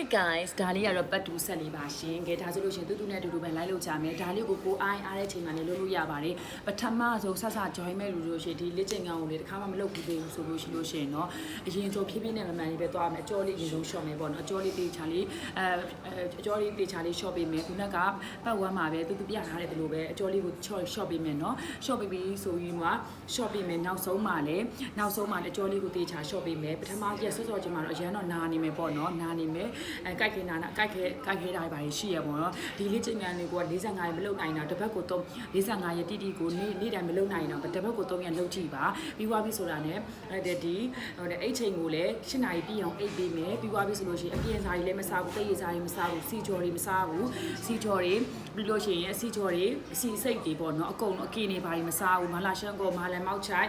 Hey guys ဒါလေးကတော့ပတ်တူဆက်လေးပါရှင်။ကဲဒါဆိုလို့ရှင်တူတူနဲ့အတူတူပဲလိုက်လို့ကြမယ်။ဒါလေးကိုအားတဲ့ချိန်မှာလည်းလုပ်လို့ရပါတယ်။ပထမဆုံးဆက် join မဲ့လူတို့ရှင်ဒီလက်ကျင်ကောင်ကိုလေတစ်ခါမှမလုပ်ဘူးသေးဘူးဆိုလို့ရှိလို့ရှင်เนาะအရင်ဆုံးဖြည်းဖြည်းနဲ့မမှန်လေးပဲသွားမယ်။အကျော်လေးအရင်ဆုံး short မယ်ပေါ့နော်။အကျော်လေးတေချာလေးအကျော်လေးတေချာလေး short ပေးမယ်။ခုနကပတ်ဝမ်းမှာပဲတူတူပြထားတဲ့ဒီလိုပဲအကျော်လေးကို short ပေးမယ်เนาะ။ short ပေးပြီးဆိုရင်က short ပေးမယ်နောက်ဆုံးမှာလည်းအကျော်လေးကိုတေချာ short ပေးမယ်။ပထမရက်စောချင်းမှာတော့အရန်တော့နာနေမယ်ပေါ့နော်။နာနေမယ်။ကြိုက်ခဲတာပါရှိရပေါ့နော်ဒီလေးချိန်ကန်တွေက45ရက်မလုပ်နိုင်တာတစ်ပတ်ကို45ရက်တိတိကိုနေ့တိုင်းမလုပ်နိုင်တော့တစ်ပတ်ကို3ရက်လုပ်ကြည့်ပါပြီးသွားပြီဆိုတာနဲ့ဒီအိတ်ချိန်ကိုလည်း7နာရီပြည့်အောင်အိတ်ပေးမယ်ပြီးသွားပြီဆိုလို့ရှိရင်အပြင်စာတွေလည်းမစားဘူးတိတ်ရစာတွေမစားဘူးစီချော်တွေမစားဘူးစီချော်တွေပြီးလို့ရှိရင်စီချော်တွေစီစိတ်တွေပေါ့နော်အကုန်လုံးအကင်းတွေဘာတွေမစားဘူးမလာရှန်ကိုမာလန်မောက်ချိုင်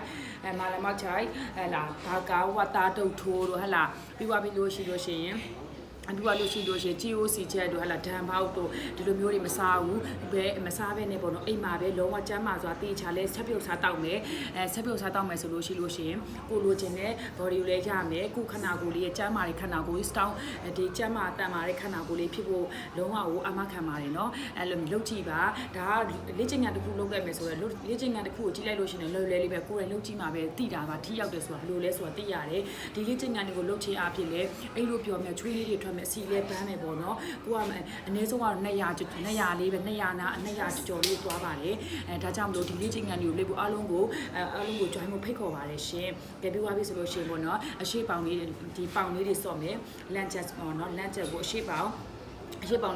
လာဘာကာဝတာတုတ်ထိုးတို့ဟလာပြီးသွားပြီလို့ရှိလို့ရှိရင်အတူလို့ရှိလို့ရှိရင် GOC ချက်တို့ဟလာဒန်ဘောက်တို့ဒီလိုမျိုးတွေမစားဘူးဘယ်မစားဘဲနဲ့ပေါ့နော်အိမ်မှာပဲလုံးဝကျန်းမာစွာတေးချလဲဆက်ပြုတ်စားတောက်မယ်ဆက်ပြုတ်စားတောက်မယ်ဆိုလို့ရှိလို့ရှိရင်ကိုလိုချင်တဲ့ body ကိုလည်းရမယ်ကိုခန္ဓာကိုယ်လေးရဲ့ကျန်းမာတဲ့ခန္ဓာကိုယ် strong ဒီကျန်းမာတန်မာတဲ့ခန္ဓာကိုယ်လေးဖြစ်ဖို့လုံးဝကိုအမခံပါတယ်နော်အဲ့လိုလုပ်ကြည့်ပါဒါကလေ့ကျင့်ခန်းတစ်ခုလုပ်ခဲ့မယ်ဆိုတော့လေ့ကျင့်ခန်းတစ်ခုကိုကြည့်လိုက်လို့ရှိရင်လွယ်လွယ်လေးပဲကိုယ်တိုင်လုပ်ကြည့်မှာပဲသိတာပါထိရောက်တယ်ဆိုတာဘယ်လိုလဲဆိုတာသိရတယ်ဒီလေ့ကျင့်ခန်းတွေကိုလုပ်ချင်အဖြစ်လဲအဲ့လိုပြောမြချွေးလေးတွေထွက်မယ်အစီလဲပန်းမယ်ပေါ့နော်ကိုကအနည်းဆုံးကတော့200လေးပဲ200နာ200ကြော်လေးသွားပါတယ်ဒါကြောင့်မလို့ဒီလေ့ကျင့်ခန်းတွေကိုလေ့ဖို့အားလုံးကို join ဖို့ဖိတ်ခေါ်ပါတယ်ရှင်ကြည့်ပြီးသွားပြီဆိုလို့ရှိရင်ပေါ့နော်အရှိပေါင်လေးဒီပေါင်လေးတွေစော့မယ်လန်ချက်ပေါ့နော်လန်ချက်ကိုအရှိပေါင်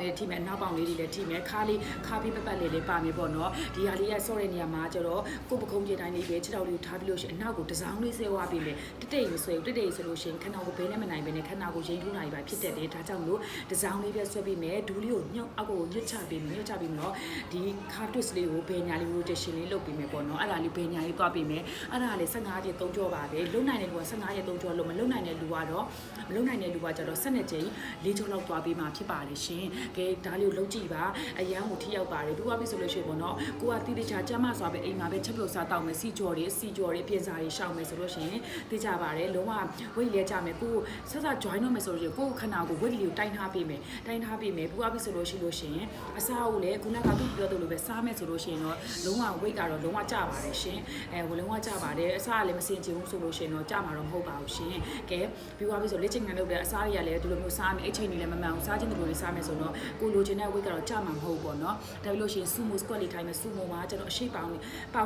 လေးထိမယ်နောက်ပေါင်လေးတွေလည်းထိမယ်ခါပြီးပတ်လေးပါမယ်ပေါ့နော်ဒီဟာလေးရဆော့တဲ့နေရာမှာကျတော့ကိုပကုံးပြေတိုင်းလေးပဲခြေထောက်လေးကိုထားပြီးလို့ရှိရင်အနောက်ကိုတစောင်းလေးဆဲဝါးပေးမယ်တိတ်မဆွဲဘူးတိတ်ဆိုလို့ရှိရင်ခဏကိုဘဲနဲ့မနိုင်ပဲနဲ့ခဏကိုရိမ့်ထိုးနိုင်ပါဖြစ်တတ်တယ်ဒါကြောင့်မလို့တစောင်းလေးပဲဆွဲပေးမယ်ဒူးလေးကိုညှောက်အောက်ကိုညှစ်ချပေးမယ်နော်ဒီခါတွစ်လေးကိုဘယ်ညာလေး rotation လေးလုပ်ပေးမယ်ပေါ့နော်အဲ့ဒါလေးဘယ်ညာလေးသွားပေးမယ်အဲ့ဒါလေး15ရက်3ကြောပါပဲလုံနိုင်တဲ့လူက15ရက်3ကြောလို့မလုံနိုင်တဲ့လူကတော့ကျတော့12ကြိမ်4ကြောလောက်သွားပေးမှာဖြစ်ပါလေရှင်ကဲဒါလေးကိုလုံးကြည့်ပါအရန်ကိုထိရောက်ပါတယ်ပြီးသွားပြီဆိုလို့ရှိရင်ပေါ့နော်ကိုကတိတိကျကျမစွာပဲအိမ်မှာပဲချက်ပြုတ်စားတောက်မယ်စီကြော်တွေပြင်စာတွေရှောင်မယ်ဆိုလို့ရှိရင်သိကြပါတယ်လုံးဝဝိတ်လဲကြမယ်ကိုဆက် join တော့မယ်ဆိုလို့ရှိရင်ကိုခန္ဓာကိုဝိတ်လေးကိုတိုင်းထားပေးမယ်ပြီးသွားပြီဆိုလို့ရှိရင်အစားကိုလည်းခုနကသူပြောသလိုပဲစားမယ်ဆိုလို့ရှိရင်တော့လုံးဝဝိတ်ကတော့လုံးဝကျပါတယ်ရှင်လုံးဝကျပါတယ်အစားကလည်းမစင်ချင်ဘူးဆိုလို့ရှိရင်တော့ကျမှာတော့မဟုတ်ပါဘူးရှင်ကဲပြီးသွားပြီဆိုလေ့ကျင့်ခန်းလုပ်တဲ့အစားတွေကလည်းဒီလိုမျိုးစားမယ်အချိန်ကြီးလည်းမမှန်ဘူးစားခြင်းတွေလည်းစားမယ်ဆိုတော့ကိုလိုချင်တဲ့ weight ကတော့ကျမှာမဟုတ်ပေါ့နော်ဒါပြီးလို့ရှိရင် sumo squat လေးထိုင်မယ် sumo မှာကျတော့အရှိပေါင်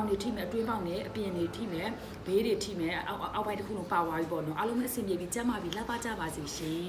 တွေထိမယ်အတွင်းပေါင်တွေအပြင်တွေထိမယ်ဘေးတွေထိမယ်အောက်ပိုင်းတစ်ခုလုံးပါသွားပြီပေါ့နော်အားလုံးအဆင်ပြေပြီးကျန်းမာပြီးလှပကြပါစေရှင်